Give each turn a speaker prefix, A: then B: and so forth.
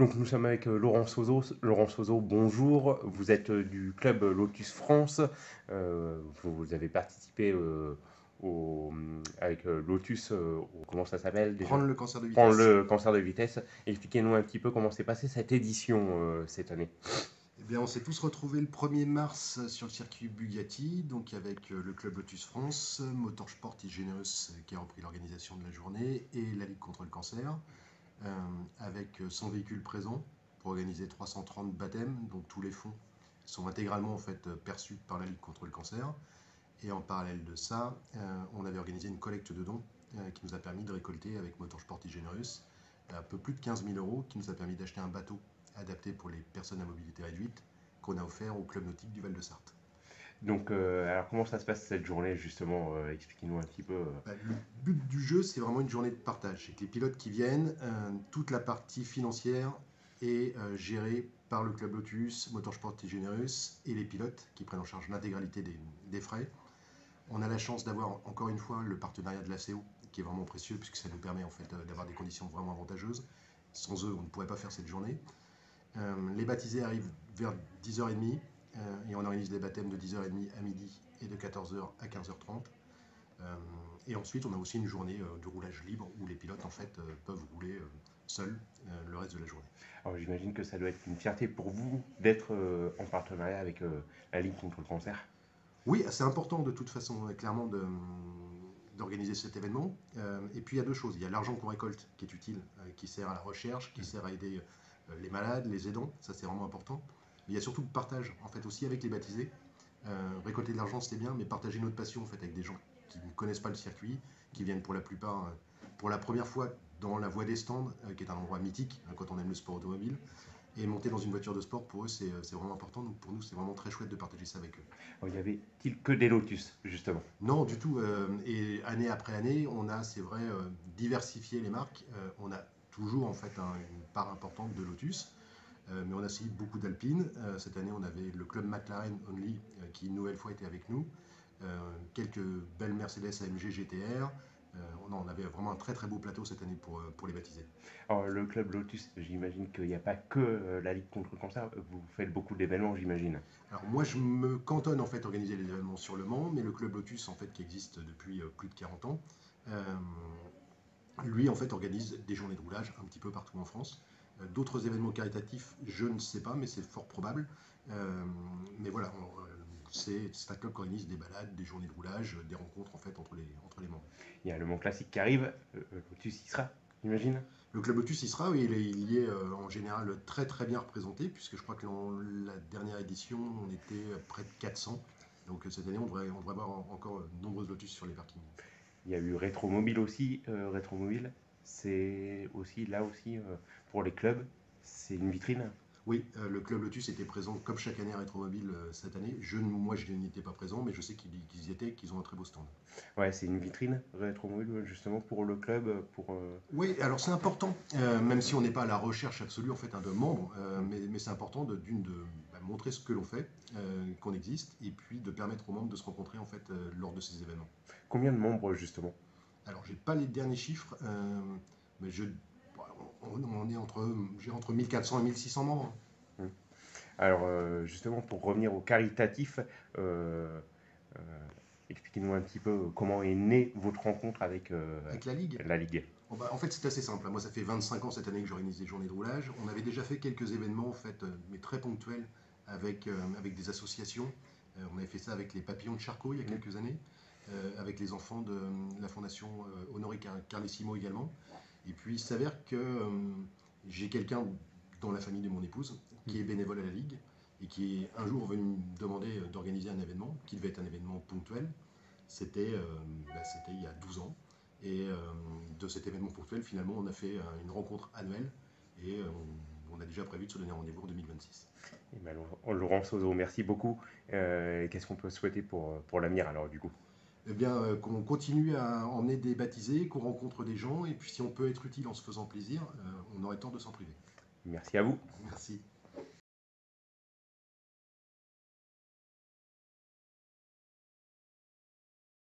A: Donc nous sommes avec Laurent Sozo. Laurent Sozo, bonjour. Vous êtes du club Lotus France. Vous avez participé avec Lotus, comment ça s'appelle déjà?
B: Prendre le cancer de
A: Prendre
B: vitesse.
A: le cancer de vitesse. Expliquez-nous un petit peu comment s'est passée cette édition cette année.
B: Eh bien, on s'est tous retrouvés le 1er mars sur le circuit Bugatti, donc avec le club Lotus France, Motorsport et Generous qui a repris l'organisation de la journée et la Ligue contre le cancer, avec 100 véhicules présents pour organiser 330 baptêmes. Donc tous les fonds sont intégralement en fait perçus par la Ligue contre le cancer. Et en parallèle de ça, on avait organisé une collecte de dons qui nous a permis de récolter avec Motorsport et Generous un peu plus de 15 000 euros, qui nous a permis d'acheter un bateau adapté pour les personnes à mobilité réduite qu'on a offert au club nautique du Val-de-Sarthe.
A: Donc, alors comment ça se passe cette journée justement? Expliquez-nous un petit peu.
B: Le but du jeu, c'est vraiment une journée de partage. C'est que les pilotes qui viennent, toute la partie financière est gérée par le club Lotus, Motorsport et Generous et les pilotes qui prennent en charge l'intégralité des frais. On a la chance d'avoir encore une fois le partenariat de la CO qui est vraiment précieux puisque ça nous permet en fait d'avoir des conditions vraiment avantageuses. Sans eux, on ne pourrait pas faire cette journée. Les baptisés arrivent vers 10h30 et on organise les baptêmes de 10h30 à midi et de 14h à 15h30. Et ensuite, on a aussi une journée de roulage libre où les pilotes en fait peuvent rouler seuls le reste de la journée.
A: Alors j'imagine que ça doit être une fierté pour vous d'être en partenariat avec la Ligue contre le cancer.
B: Oui, c'est important de toute façon, clairement, d'organiser cet événement. Et puis il y a deux choses. Il y a l'argent qu'on récolte qui est utile, qui sert à la recherche, qui sert à aider les malades, les aidants. Ça, c'est vraiment important. Mais il y a surtout le partage, en fait, aussi avec les baptisés. Récolter de l'argent, c'est bien, mais partager notre passion, en fait, avec des gens qui ne connaissent pas le circuit, qui viennent pour la plupart pour la première fois dans la voie des stands, qui est un endroit mythique quand on aime le sport automobile. Et monter dans une voiture de sport, pour eux, c'est vraiment important. Donc pour nous, c'est vraiment très chouette de partager ça avec eux.
A: Alors, y avait-il que des Lotus justement?
B: Non, du tout. Et année après année, on a, c'est vrai, diversifié les marques. On a toujours en fait une part importante de Lotus, mais on a aussi beaucoup d'Alpine. Cette année, on avait le club McLaren Only qui une nouvelle fois était avec nous. Quelques belles Mercedes AMG GTR. On avait vraiment un très très beau plateau cette année pour les baptiser.
A: Alors, le club Lotus, j'imagine qu'il n'y a pas que la Ligue contre le cancer, vous faites beaucoup d'événements, j'imagine.
B: Alors moi, je me cantonne en fait à organiser les événements sur Le Mans, mais le club Lotus en fait qui existe depuis plus de 40 ans, euh, lui en fait organise des journées de roulage un petit peu partout en France. D'autres événements caritatifs, je ne sais pas, mais c'est fort probable. Mais voilà, c'est un club qui organise des balades, des journées de roulage, des rencontres en fait entre les membres.
A: Il y a le Mont Classique qui arrive, Lotus y sera, j'imagine.
B: Le club Lotus, il sera, oui, il y est en général très très bien représenté, puisque je crois que dans la dernière édition, on était près de 400. Donc cette année, on devrait avoir encore de nombreuses Lotus sur les parkings.
A: Il y a eu Rétromobile aussi. Rétromobile, c'est aussi là aussi pour les clubs, c'est une vitrine.
B: Oui, le club Lotus était présent comme chaque année à Rétromobile cette année. Moi, je n'y étais pas présent, mais je sais qu'ils y étaient, qu'ils ont un très beau stand.
A: Ouais, c'est une vitrine Rétromobile justement pour le club, pour.
B: Oui, alors c'est important, même si on n'est pas à la recherche absolue en fait de membres, mais c'est important de montrer ce que l'on fait, qu'on existe, et puis de permettre aux membres de se rencontrer en fait lors de ces événements.
A: Combien de membres justement?
B: Alors j'ai pas les derniers chiffres, mais on est entre 1400 et 1600 membres.
A: Hmm. Alors justement pour revenir au caritatif, euh, euh, expliquez-nous un petit peu comment est née votre rencontre avec
B: Avec la Ligue.
A: la Ligue.
B: Bon, bah, en fait, c'est assez simple. Moi, ça fait 25 ans cette année que j'organise des journées de roulage. On avait déjà fait quelques événements, en fait, mais très ponctuels, avec des associations. On avait fait ça avec les Papillons de Charcot il y a quelques années, avec les enfants de la fondation Honoré Carlissimo également. Et puis, il s'avère que j'ai quelqu'un dans la famille de mon épouse qui est bénévole à la Ligue et qui est un jour venu me demander d'organiser un événement, qui devait être un événement ponctuel. C'était il y a 12 ans. Et de cet événement ponctuel, finalement, on a fait une rencontre annuelle et on a déjà prévu de se donner rendez-vous en 2026.
A: Eh ben, Laurent Sozo, merci beaucoup. Qu'est-ce qu'on peut souhaiter pour l'avenir alors du coup?
B: Eh bien, qu'on continue à emmener des baptisés, qu'on rencontre des gens, et puis si on peut être utile en se faisant plaisir, on aurait tort de s'en priver.
A: Merci à vous.
B: Merci.